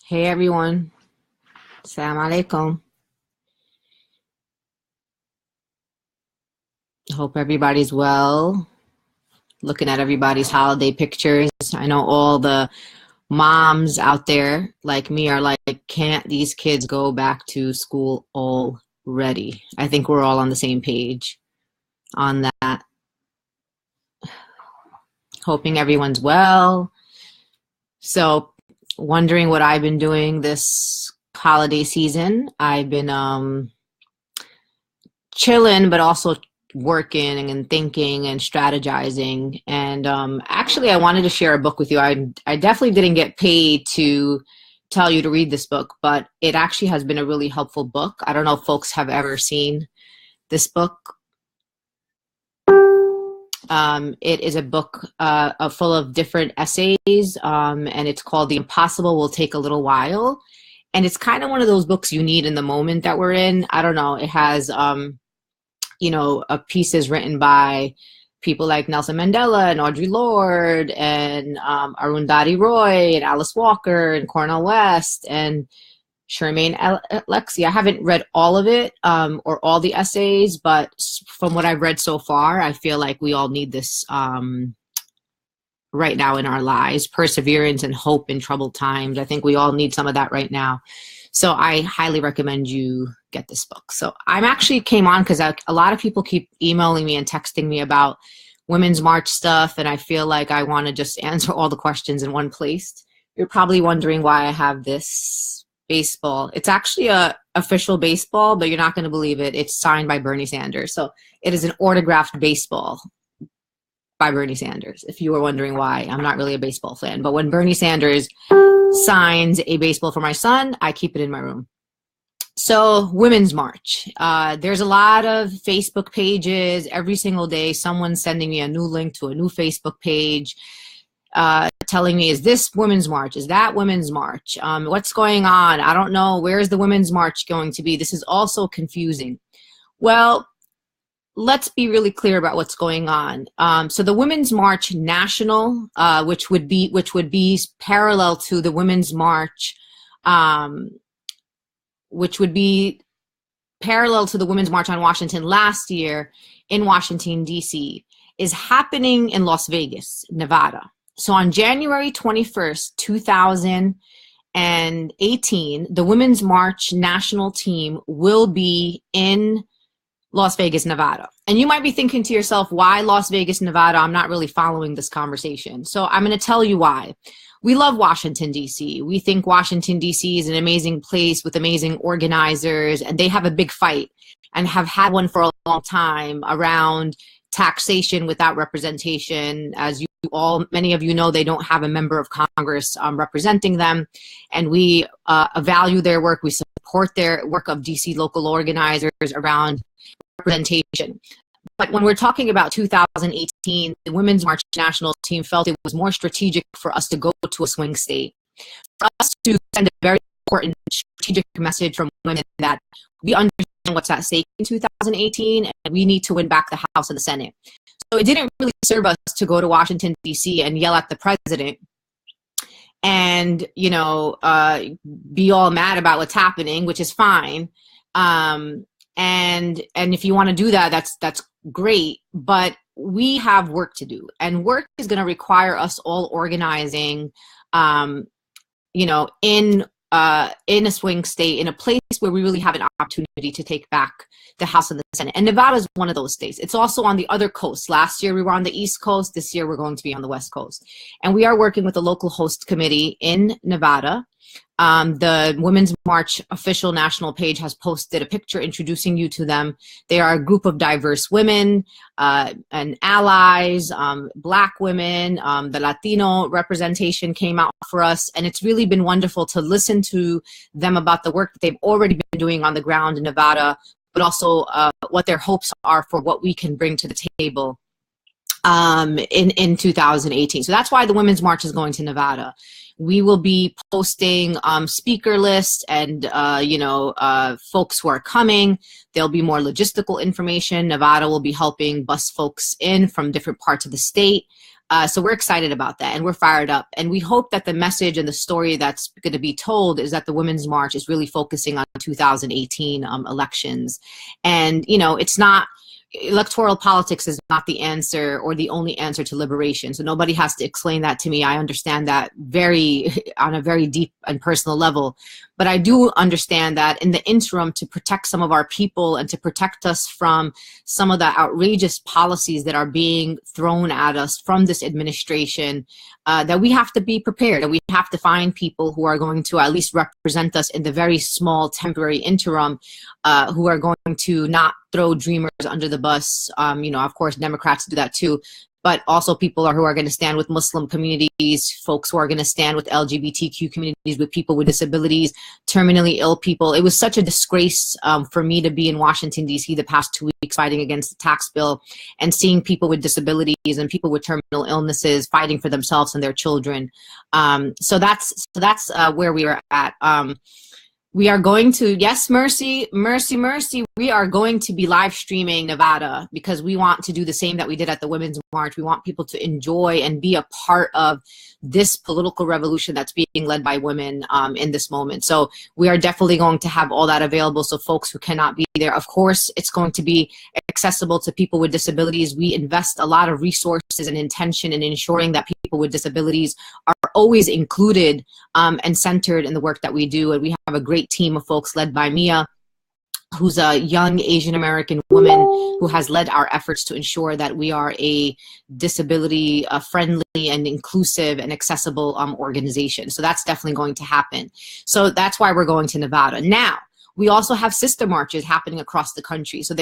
Hey everyone, Assalamu alaikum. Hope everybody's well. Looking at everybody's holiday pictures. I know all the moms out there like me are like, can't these kids go back to school already? I think we're all on the same page on that. Hoping everyone's well. So, wondering what I've been doing this holiday season. I've been chilling, but also working and thinking and strategizing. And actually, I wanted to share a book with you. I definitely didn't get paid to tell you to read this book, but it actually has been a really helpful book. I don't know if folks have ever seen this book. It is a book full of different essays, and it's called The Impossible Will Take a Little While. And it's kind of one of those books you need in the moment that we're in. I don't know. It has pieces written by people like Nelson Mandela and Audre Lorde and Arundhati Roy and Alice Walker and Cornel West and Charmaine Alexie. I haven't read all of it or all the essays, but from what I've read so far, I feel like we all need this right now in our lives. Perseverance and hope in troubled times. I think we all need some of that right now. So I highly recommend you get this book. So I'm actually came on because a lot of people keep emailing me and texting me about Women's March stuff, and I feel like I want to just answer all the questions in one place. You're probably wondering why I have this baseball. It's actually a official baseball, but you're not going to believe it. It's signed by Bernie Sanders. So it is an autographed baseball by Bernie Sanders. If you were wondering why, I'm not really a baseball fan, but when Bernie Sanders signs a baseball for my son, I keep it in my room. So Women's March. There's a lot of Facebook pages. Every single day, someone's sending me a new link to a new Facebook page, telling me, is this Women's March? Is that Women's March? What's going on? I don't know. Where's the Women's March going to be? This is also confusing. Well, let's be really clear about what's going on. So the Women's March National, which would be parallel to the Women's March, which would be parallel to the Women's March on Washington last year in Washington, D.C., is happening in Las Vegas, Nevada. So on January 21st, 2018, the Women's March national team will be in Las Vegas, Nevada. And you might be thinking to yourself, why Las Vegas, Nevada? I'm not really following this conversation. So I'm going to tell you why. We love Washington, D.C. We think Washington, D.C. is an amazing place with amazing organizers, and they have a big fight and have had one for a long time around taxation without representation. As many of you know, they don't have a member of Congress representing them, and we value their work. We support their work of D.C. local organizers around representation. But when we're talking about 2018, the Women's March national team felt it was more strategic for us to go to a swing state, for us to send a very important strategic message from women that we understand what's at stake in 2018, and we need to win back the House and the Senate. So it didn't really serve us to go to Washington, D.C. and yell at the president and, be all mad about what's happening, which is fine. And if you want to do that, that's great, but we have work to do, and work is going to require us all organizing, in a swing state, in a place where we really have an opportunity to take back the House and the Senate. And Nevada is one of those states. It's also on the other coast. Last year we were on the East Coast. This year we're going to be on the West Coast. And we are working with the local host committee in Nevada. The Women's March official national page has posted a picture introducing you to them. They are a group of diverse women and allies, Black women. The Latino representation came out for us, and it's really been wonderful to listen to them about the work that they've already been doing on the ground in Nevada, but also what their hopes are for what we can bring to the table in 2018. So that's why the Women's March is going to Nevada. We will be posting speaker lists and, folks who are coming. There'll be more logistical information. Nevada will be helping bus folks in from different parts of the state. So we're excited about that, and we're fired up. And we hope that the message and the story that's going to be told is that the Women's March is really focusing on 2018 elections. And, you know, it's not, electoral politics is not the answer or the only answer to liberation. So nobody has to explain that to me. I understand that on a very deep and personal level. But I do understand that in the interim, to protect some of our people and to protect us from some of the outrageous policies that are being thrown at us from this administration, that we have to be prepared, and we have to find people who are going to at least represent us in the very small temporary interim, who are going to not throw dreamers under the bus. You know, of course, Democrats do that too, but also people who are going to stand with Muslim communities, folks who are going to stand with LGBTQ communities, with people with disabilities, terminally ill people. It was such a disgrace for me to be in Washington, D.C. the past 2 weeks fighting against the tax bill and seeing people with disabilities and people with terminal illnesses fighting for themselves and their children. So that's where we are at. We are going to, yes, mercy, we are going to be live streaming Nevada because we want to do the same that we did at the Women's March. We want people to enjoy and be a part of this political revolution that's being led by women in this moment. So we are definitely going to have all that available. So folks who cannot be there, of course, it's going to be accessible to people with disabilities. We invest a lot of resources and intention in ensuring that people with disabilities are always included and centered in the work that we do. And we have a great team of folks led by Mia, who's a young Asian American woman who has led our efforts to ensure that we are a disability friendly and inclusive and accessible organization. So that's definitely going to happen. So that's why we're going to Nevada. Now, we also have sister marches happening across the country. So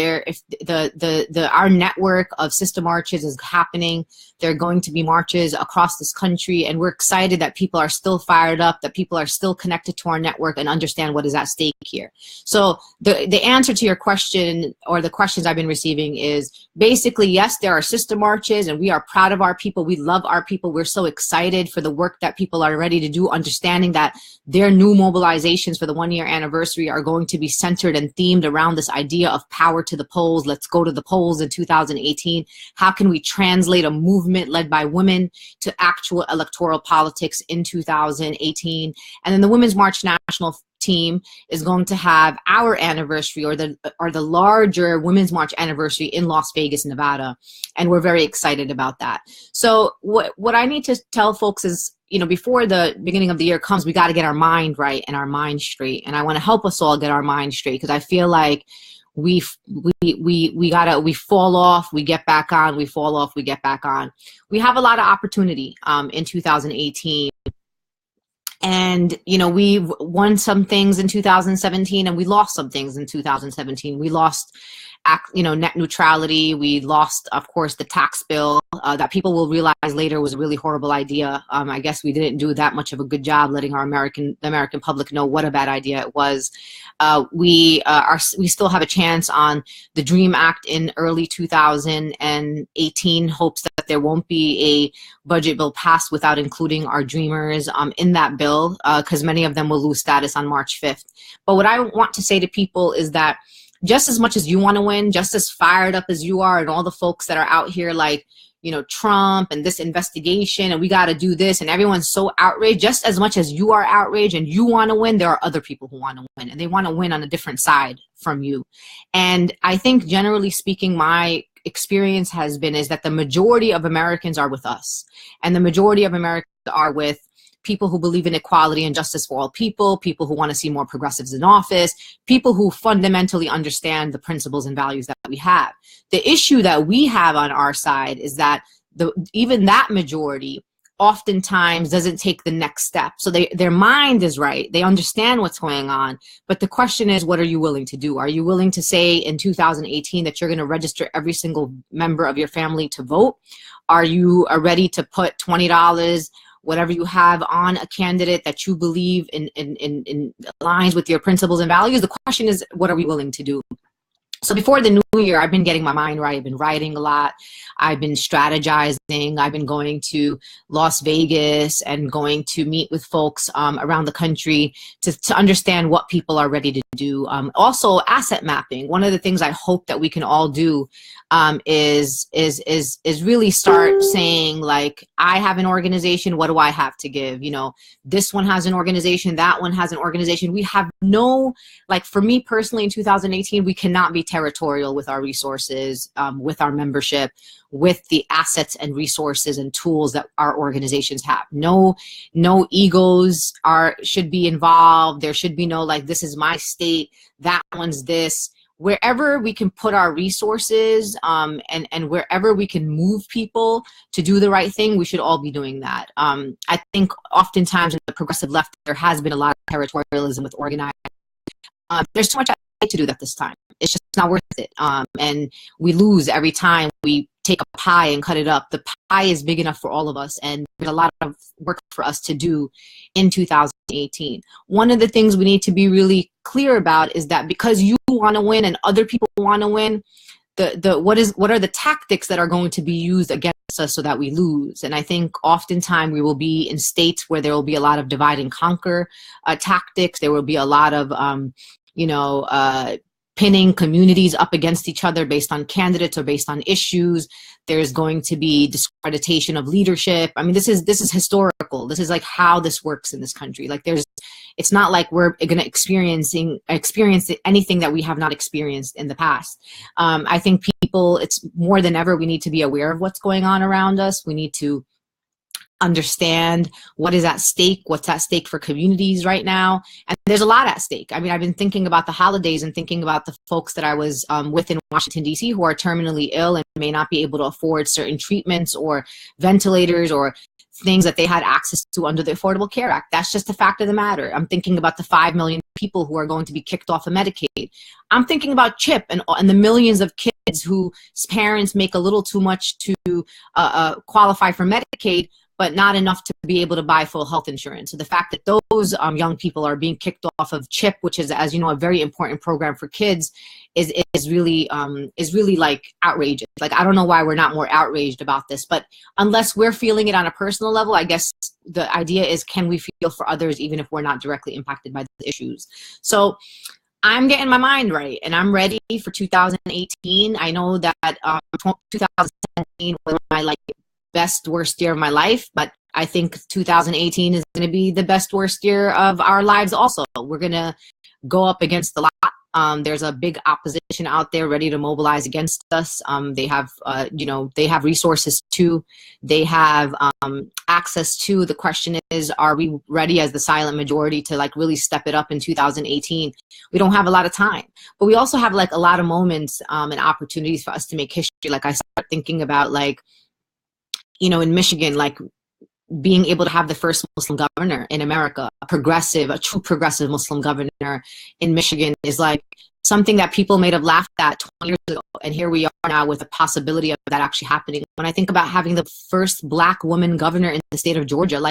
our network of sister marches is happening. There are going to be marches across this country, and we're excited that people are still fired up, that people are still connected to our network and understand what is at stake here. So the answer to your question, or the questions I've been receiving, is basically, yes, there are sister marches, and we are proud of our people. We love our people. We're so excited for the work that people are ready to do, understanding that their new mobilizations for the 1-year anniversary are going to be centered and themed around this idea of power to the polls. Let's go to the polls in 2018. How can we translate a movement led by women to actual electoral politics in 2018? And then the Women's March National team is going to have our anniversary, or the larger Women's March anniversary in Las Vegas, Nevada, and we're very excited about that. So what I need to tell folks is, you know, before the beginning of the year comes, we got to get our mind right and our mind straight, and I want to help us all get our mind straight, because I feel like we fall off, we get back on, we fall off, we get back on. We have a lot of opportunity in 2018. And, you know, we've won some things in 2017 and we lost some things in 2017. We lost, you know, net neutrality. We lost, of course, the tax bill that people will realize later was a really horrible idea. I guess we didn't do that much of a good job letting the American public know what a bad idea it was. We still have a chance on the DREAM Act in early 2018. Hopes that there won't be a budget bill passed without including our dreamers in that bill, because many of them will lose status on March 5th. But what I want to say to people is that just as much as you want to win, just as fired up as you are, and all the folks that are out here like, you know, Trump and this investigation and we got to do this, and everyone's so outraged, just as much as you are outraged and you want to win, there are other people who want to win, and they want to win on a different side from you. And I think, generally speaking, my experience has been is that the majority of Americans are with us, and the majority of Americans are with people who believe in equality and justice for all people, people who want to see more progressives in office, people who fundamentally understand the principles and values that we have. The issue that we have on our side is that even that majority oftentimes doesn't take the next step. So their mind is right. They understand what's going on. But the question is, what are you willing to do? Are you willing to say in 2018 that you're going to register every single member of your family to vote? Are you ready to put $20, whatever you have, on a candidate that you believe in aligns with your principles and values? The question is, what are we willing to do? So before the new year, I've been getting my mind right. I've been writing a lot. I've been strategizing. I've been going to Las Vegas and going to meet with folks around the country to understand what people are ready to do. Also, asset mapping. One of the things I hope that we can all do is really start saying, like, I have an organization. What do I have to give? You know, this one has an organization. That one has an organization. We have no, like, for me personally, in 2018, we cannot be territorial with our resources, with our membership, with the assets and resources and tools that our organizations have. No egos should be involved. There should be no, like, this is my state, that one's this. Wherever we can put our resources and wherever we can move people to do the right thing, we should all be doing that. I think oftentimes in the progressive left, there has been a lot of territorialism with organizing. There's too much to do that this time. It's just not worth it. And we lose every time we take a pie and cut it up. The pie is big enough for all of us, and there's a lot of work for us to do in 2018. One of the things we need to be really clear about is that because you want to win and other people want to win, what are the tactics that are going to be used against us so that we lose? And I think oftentimes we will be in states where there will be a lot of divide and conquer tactics. There will be a lot of pinning communities up against each other based on candidates or based on issues. There's going to be discreditation of leadership. I mean, this is historical. This is like how this works in this country. Like, it's not like we're going to experience anything that we have not experienced in the past. I think people, it's more than ever, we need to be aware of what's going on around us. We need to understand what is at stake, what's at stake for communities right now. And there's a lot at stake. I mean, I've been thinking about the holidays and thinking about the folks that I was with in Washington, D.C. who are terminally ill and may not be able to afford certain treatments or ventilators or things that they had access to under the Affordable Care Act. That's just the fact of the matter. I'm thinking about the 5 million people who are going to be kicked off of Medicaid. I'm thinking about CHIP and the millions of kids whose parents make a little too much to qualify for Medicaid, but not enough to be able to buy full health insurance. So the fact that those young people are being kicked off of CHIP, which is, as you know, a very important program for kids, is really like outrageous. Like, I don't know why we're not more outraged about this, but unless we're feeling it on a personal level, I guess the idea is, can we feel for others even if we're not directly impacted by the issues? So I'm getting my mind right, and I'm ready for 2018. I know that 2017 was my best worst year of my life, but I think 2018 is going to be the best worst year of our lives also. We're going to go up against a lot. There's a big opposition out there ready to mobilize against us. They have they have resources too. They have access to. The question is, are we ready as the silent majority to really step it up in 2018? We don't have a lot of time, but we also have a lot of moments and opportunities for us to make history. Like, I start thinking about in Michigan, being able to have the first Muslim governor in America, a true progressive Muslim governor in Michigan, is something that people may have laughed at 20 years ago. And here we are now with the possibility of that actually happening. When I think about having the first Black woman governor in the state of Georgia,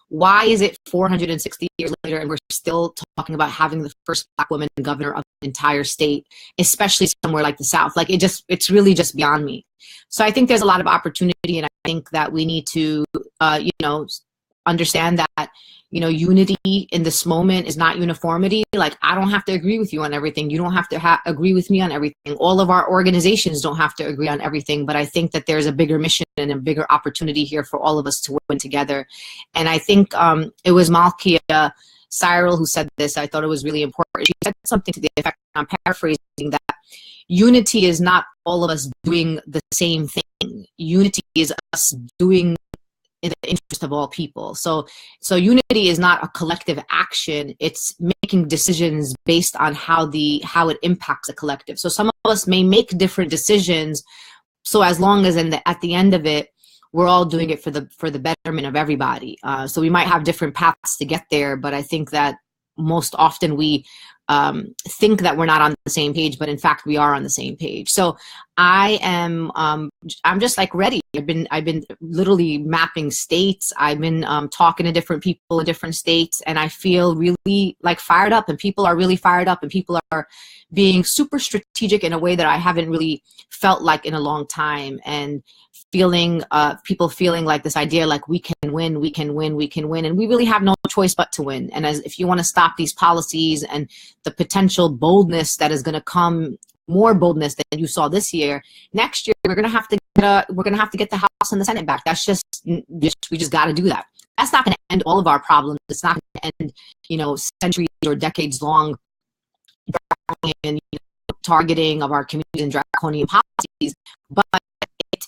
why is it 460 years later and we're still talking about having the first Black woman governor of the entire state, especially somewhere like the South? It's really just beyond me. So I think there's a lot of opportunity, and I think that we need to, understand that, unity in this moment is not uniformity. I don't have to agree with you on everything. You don't have to agree with me on everything. All of our organizations don't have to agree on everything, but I think that there's a bigger mission and a bigger opportunity here for all of us to win together. And I think it was Malkia Cyril who said this. I thought it was really important. She said something to the effect, I'm paraphrasing, that unity is not all of us doing the same thing. Unity is us doing in the interest of all people. So unity is not a collective action. It's making decisions based on how it impacts the collective. So some of us may make different decisions. So as long as at the end of it, we're all doing it for the betterment of everybody. So we might have different paths to get there, but I think that most often we think that we're not on the same page, but in fact we are on the same page. So I'm just like ready. I've been literally mapping states. I've been talking to different people in different states, and I feel really like fired up, and people are really fired up, and people are being super strategic in a way that I haven't really felt like in a long time, and feeling people feeling like this idea like we can win, we can win, we can win, and we really have no choice but to win. And as if you want to stop these policies and the potential boldness that is going to come, more boldness than you saw this year, next year we're gonna have to get the House and the Senate back. That's we just got to do that. That's not going to end all of our problems. It's not going to end, centuries or decades long and targeting of our communities and draconian policies. But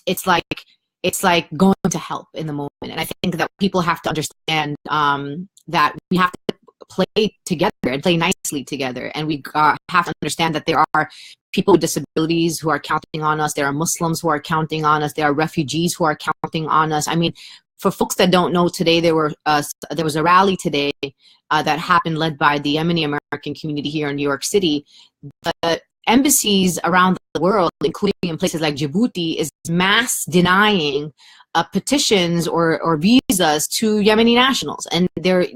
it's like going to help in the moment. And I think that people have to understand that we have to play together and play nicely together. And we have to understand that there are people with disabilities who are counting on us. There are Muslims who are counting on us. There are refugees who are counting on us. I mean, for folks that don't know, today there was a rally today that happened, led by the Yemeni American community here in New York City. The embassies around the world, including in places like Djibouti, is mass denying petitions or visas to Yemeni nationals. And there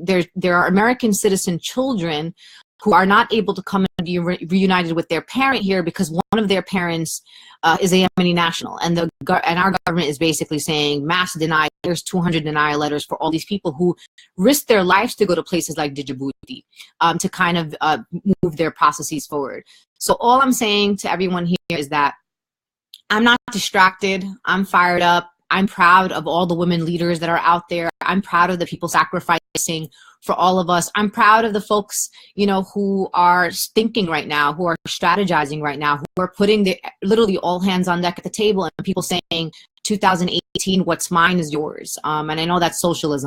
are American citizen children who are not able to come and be reunited with their parent here because one of their parents is a Yemeni national. And our government is basically saying mass deny. There's 200 denial letters for all these people who risk their lives to go to places like Djibouti to kind of move their processes forward. So all I'm saying to everyone here is that I'm not distracted. I'm fired up. I'm proud of all the women leaders that are out there. I'm proud of the people sacrificing for all of us. I'm proud of the folks, who are thinking right now, who are strategizing right now, who are putting literally all hands on deck at the table, and people saying 2018, what's mine is yours. And I know that's socialism,